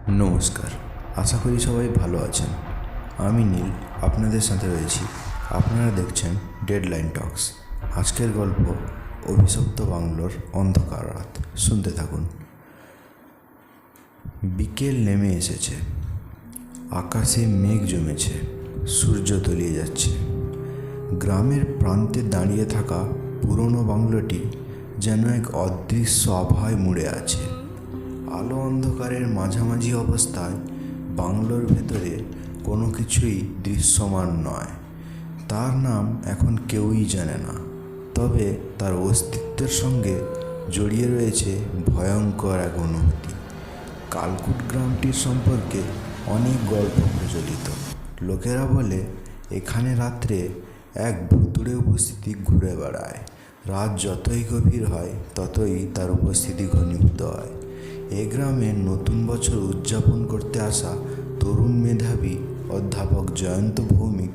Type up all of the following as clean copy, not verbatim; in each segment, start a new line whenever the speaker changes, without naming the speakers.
নমস্কার, আশা করি সবাই ভালো আছেন। আমি নীল আপনাদের সাথে রয়েছি। আপনারা দেখছেন ডেডলাইন টক্স। আজকের গল্প অভিশপ্ত বাংলোর অন্ধকার রাত। শুনতে থাকুন। বিকেল নেমে এসেছে, আকাশে মেঘ জমেছে, সূর্য তলিয়ে যাচ্ছে। গ্রামের প্রান্তে দাঁড়িয়ে থাকা পুরনো বাংলোটি যেন এক অদৃশ্য আভায় মুড়ে আছে। আলো অন্ধকারের মাঝামাঝি অবস্থায় বাংলোর ভেতরে কোনো কিছুই দৃশ্যমান নয়। তার নাম এখন কেউই জানে না, তবে তার অস্তিত্বের সঙ্গে জড়িয়ে রয়েছে ভয়ঙ্কর এক অনুভূতি। কালকুট গ্রামটির সম্পর্কে অনেক গল্প প্রচলিত। লোকেরা বলে এখানে রাত্রে এক ভুতুড়ে উপস্থিতি ঘুরে বেড়ায়। রাত যতই গভীর হয় ততই তার উপস্থিতি ঘনীভূত হয়। এ গ্রামে নতুন বছর উদযাপন করতে আসা তরুণ মেধাবী অধ্যাপক জয়ন্ত ভৌমিক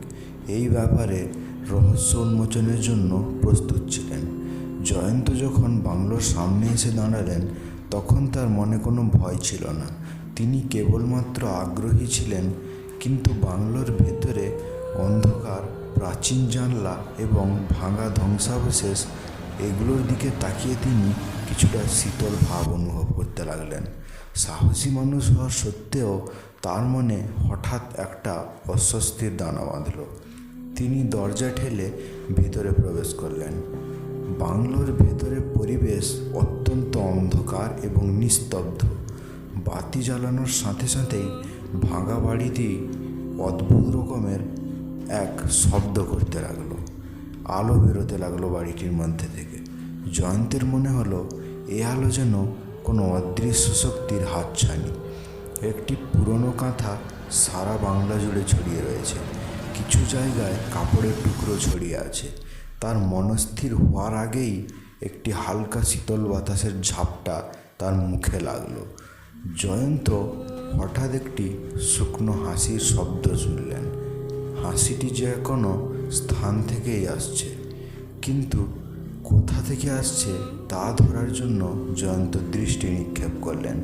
এই ব্যাপারে রহস্য উন্মোচনের জন্য প্রস্তুত ছিলেন। জয়ন্ত যখন বাংলোর সামনে এসে দাঁড়ালেন তখন তার মনে কোনো ভয় ছিল না। তিনি কেবলমাত্র আগ্রহী ছিলেন। কিন্তু বাংলোর ভেতরে অন্ধকার, প্রাচীন জানলা এবং ভাঙা ধ্বংসাবশেষ, এগুলোর দিকে তাকিয়ে তিনি কিছুটা শীতল ভাব অনুভব করতে লাগলেন। সাহসী মানুষ হওয়া সত্ত্বেও তার মনে হঠাৎ একটা অস্বস্তির দানা বাঁধল। তিনি দরজা ঠেলে ভেতরে প্রবেশ করলেন। বাংলোর ভেতরের পরিবেশ অত্যন্ত অন্ধকার এবং নিস্তব্ধ। বাতি জ্বালানোর সাথে সাথেই ভাঙা বাড়িটি অদ্ভুত রকমের এক শব্দ করতে লাগলো। আলো বেরোতে লাগলো বাড়িটির মধ্যে থেকে। জয়ন্তের মনে হলো এ আলো যেন কোনো অদৃশ্য শক্তির হাতছানি। একটি পুরনো কাঁথা সারা বাংলা জুড়ে ছড়িয়ে রয়েছে। কিছু জায়গায় কাপড়ের টুকরো ছড়িয়ে আছে। তার মনস্থির হওয়ার আগেই একটি হালকা শীতল বাতাসের ঝাপটা তার মুখে লাগলো। জয়ন্ত হঠাৎ একটি শুকনো হাসির শব্দ শুনলেন। হাসিটি যে কোনো স্থান থেকেই আসছে, কিন্তু কোথা থেকে আসছে তা ধরার জন্য জয়ন্ত দৃষ্টি নিক্ষেপ করলেন।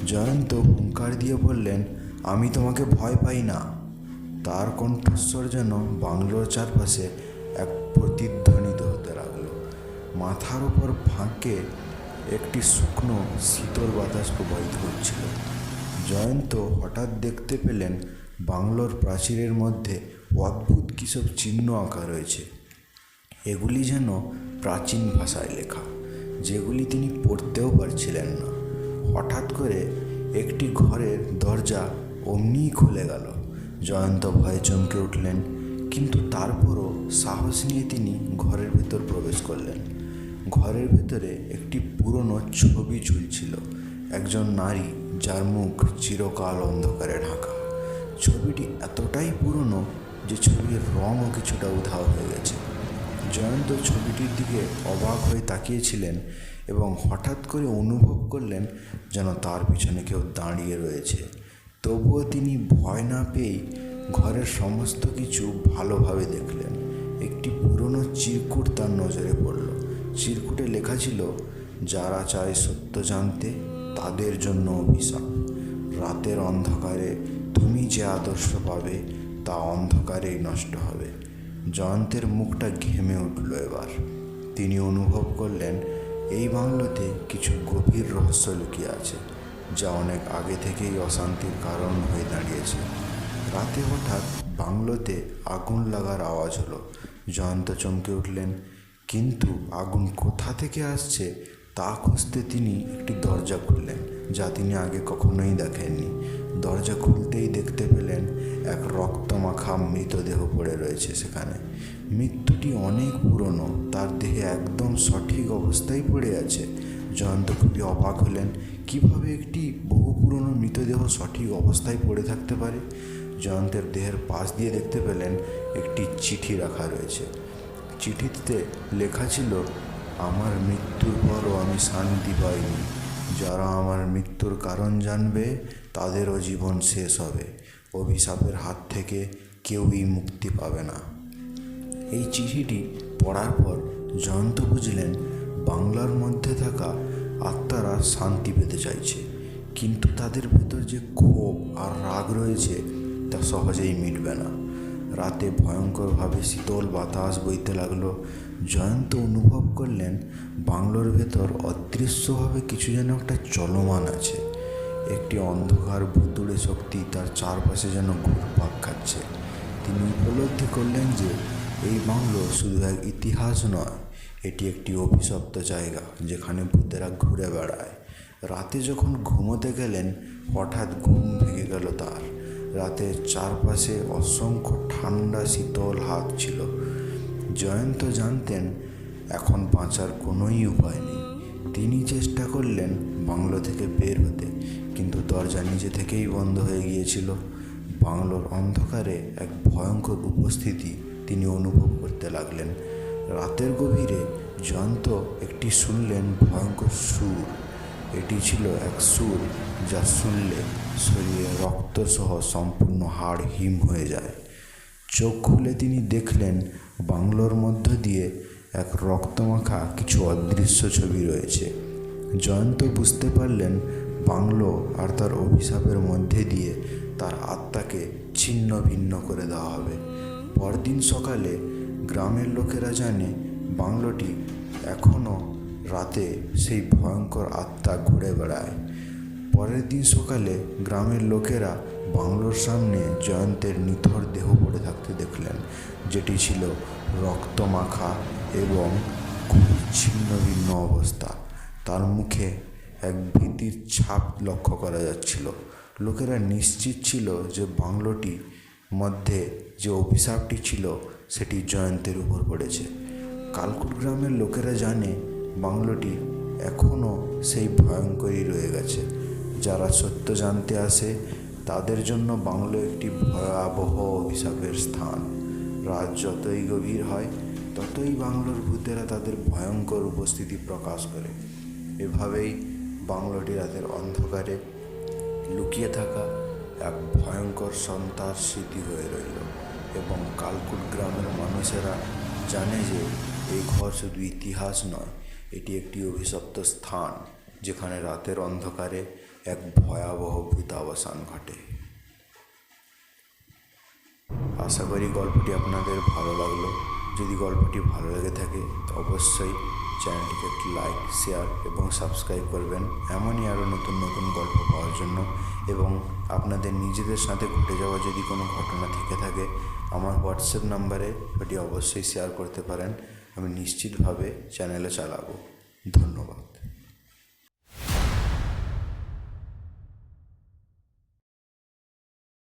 জয়ন্ত হুঙ্কার দিয়ে বললেন, আমি তোমাকে ভয় পাই না। তার কণ্ঠস্বর যেন বাংলোর চারপাশে এক প্রতিধ্বনিত হতে লাগলো। মাথার উপর ফাঁকে একটি শুকনো শীতল বাতাস প্রবাহিত হচ্ছিল। জয়ন্ত হঠাৎ দেখতে পেলেন বাংলোর প্রাচীরের মধ্যে অদ্ভুত কিসব চিহ্ন আঁকা রয়েছে। এগুলি যেন প্রাচীন ভাষায় লেখা, যেগুলি তিনি পড়তেও পারছিলেন না। হঠাৎ করে একটি ঘরের দরজা অমনিই খুলে গেল। জয়ন্ত ভয়ে চমকে উঠলেন, কিন্তু তারপরও সাহস নিয়ে তিনি ঘরের ভেতর প্রবেশ করলেন। ঘরের ভেতরে একটি পুরনো ছবি ঝুলছিল, একজন নারী যার মুখ চিরকাল অন্ধকারে ঢাকা। ছবিটি এতটাই পুরনো যে ছবির রঙও কিছুটা উধাও হয়ে গেছে। জয়ন্ত ছবিটির দিকে অবাক হয়ে তাকিয়েছিলেন এবং হঠাৎ করে অনুভব করলেন যেন তার পিছনে কেউ দাঁড়িয়ে রয়েছে। তবুও তিনি ভয় না পেয়েই ঘরের সমস্ত কিছু ভালোভাবে দেখলেন। একটি পুরনো চিরকুট তার নজরে পড়ল। চিরকুটে লেখা ছিল, যারা চায় সত্য জানতে তাদের জন্য অভিশাপ। রাতের অন্ধকারে তুমি যে আদর্শ পাবে তা অন্ধকারেই নষ্ট হবে। জয়ন্তের মুখটা ঘেমে উঠল। এবার তিনি অনুভব করলেন এই বাংলোতে কিছু গভীর রহস্য লুকিয়ে আছে, যা অনেক আগে থেকেই অশান্তির কারণ হয়ে দাঁড়িয়েছে। রাতে হঠাৎ বাংলোতে আগুন লাগার আওয়াজ হলো। জয়ন্ত চমকে উঠলেন, কিন্তু আগুন কোথা থেকে আসছে তা খুঁজতে তিনি একটি দরজা খুললেন, যা তিনি আগে কখনোই দেখেননি। দরজা খুলতেই দেখতে পেলেন এক রক্তমাখা মৃতদেহ পড়ে রয়েছে সেখানে। মৃত্যুটি অনেক পুরনো, তার দেহে একদম সঠিক অবস্থায় পড়ে আছে। জয়ন্ত খুবই অবাক হলেন, কিভাবে একটি বহু পুরনো মৃতদেহ সঠিক অবস্থায় পড়ে থাকতে পারে। জয়ন্তের দেহের পাশ দিয়ে দেখতে পেলেন একটি চিঠি রাখা রয়েছে। চিঠিতে লেখা ছিল, আমার মৃত্যুর পরও আমি শান্তি পাইনি। যারা আমার মৃত্যুর কারণ জানবে তাদেরও জীবন শেষ হবে। অভিশাপের হাত থেকে কেউই মুক্তি পাবে না। এই চিঠিটি পড়ার পর জয়ন্ত বুঝলেন বাংলার মধ্যে থাকা আত্মারা শান্তি পেতে চাইছে। কিন্তু তাদের ভেতর যে ক্ষোভ আর রাগ রয়েছে তা সহজেই মিটবে না। রাতে ভয়ঙ্করভাবে শীতল বাতাস বইতে লাগলো। জয়ন্ত অনুভব করলেন বাংলোর ভেতর অদৃশ্যভাবে কিছু যেন একটা চলমান আছে। একটি অন্ধকার ভুতুড়ে শক্তি তার চারপাশে যেন ঘুরপাক খাচ্ছে। তিনি উপলব্ধি করলেন যে এই বাংলো শুধু এক ইতিহাস নয়, এটি একটি অভিশপ্ত জায়গা যেখানে ভূতেরা ঘুরে বেড়ায়। রাতে যখন ঘুমোতে গেলেন হঠাৎ ঘুম ভেঙে গেল তার। রাতের চারপাশে অসংখ্য ঠান্ডা শীতল হাত ছিল। জয়ন্ত জানতেন এখন বাঁচার কোনোই উপায় নেই। তিনি চেষ্টা করলেন বাংলো থেকে বের হতে, কিন্তু দরজা নিজে থেকেই বন্ধ হয়ে গিয়েছিল। বাংলোর অন্ধকারে এক ভয়ঙ্কর উপস্থিতি তিনি অনুভব করতে লাগলেন। রাতের গভীরে জয়ন্ত একটি শুনলেন ভয়ঙ্কর সুর। এটি ছিল এক সুর যা শুনলে শরীরে রক্তসহ সম্পূর্ণ হাড় হিম হয়ে যায়। চোখ খুলে তিনি দেখলেন বাংলোর মধ্য দিয়ে এক রক্তমাখা কিছু অদৃশ্য ছবি রয়েছে। জয়ন্ত বুঝতে পারলেন বাংলো আর তার অভিশাপের মধ্যে দিয়ে তার আত্মাকে ছিন্ন ভিন্ন করে দেওয়া হবে। পরদিন সকালে গ্রামের লোকেরা জানে বাংলোটি এখনও রাতে সেই ভয়ঙ্কর আত্মা ঘুরে বেড়ায়। পরের দিন সকালে গ্রামের লোকেরা বাংলোর সামনে জয়ন্তের নিথর দেহ পড়ে থাকতে দেখলেন, যেটি ছিল রক্তমাখা এবং খুবই ছিন্ন ভিন্ন অবস্থা। তার মুখে এক ভীতির ছাপ লক্ষ্য করা যাচ্ছিল। লোকেরা নিশ্চিত ছিল যে বাংলোটি মধ্যে যে অভিশাপটি ছিল সেটি জয়ন্তের উপর পড়েছে। কালকুট গ্রামের লোকেরা জানে বাংলোটি এখনও সেই ভয়ঙ্করই রয়ে গেছে। যারা সত্য জানতে আসে তাদের জন্য বাংলো একটি ভয়াবহ অভিশাপের স্থান। রাত যতই গভীর হয় ততই বাংলোর ভূতেরা তাদের ভয়ঙ্কর উপস্থিতি প্রকাশ করে। এভাবেই বাংলোটি রাতের অন্ধকারে লুকিয়ে থাকা এক ভয়ঙ্কর সন্তার স্মৃতি হয়ে রইল এবং কালকুট গ্রামের মানুষেরা জানে যে এই ঘর শুধু ইতিহাস নয়, এটি একটি অভিশপ্ত স্থান যেখানে রাতের অন্ধকারে এক ভয়াবহ ভূতাবসান ঘটে। আশা করি গল্পটি আপনাদের ভালো লাগলো। যদি গল্পটি ভালো লেগে থাকে তো অবশ্যই চ্যানেলটিকে একটি লাইক, শেয়ার এবং সাবস্ক্রাইব করবেন এমনই আরও নতুন নতুন গল্প পাওয়ার জন্য। এবং আপনাদের নিজেদের সাথে ঘটে যাওয়া যদি কোনো ঘটনা থেকে থাকে আমার হোয়াটসঅ্যাপ নাম্বারে ওটি অবশ্যই শেয়ার করতে পারেন। আমি নিশ্চিতভাবে চ্যানেলে চালাবো। ধন্যবাদ।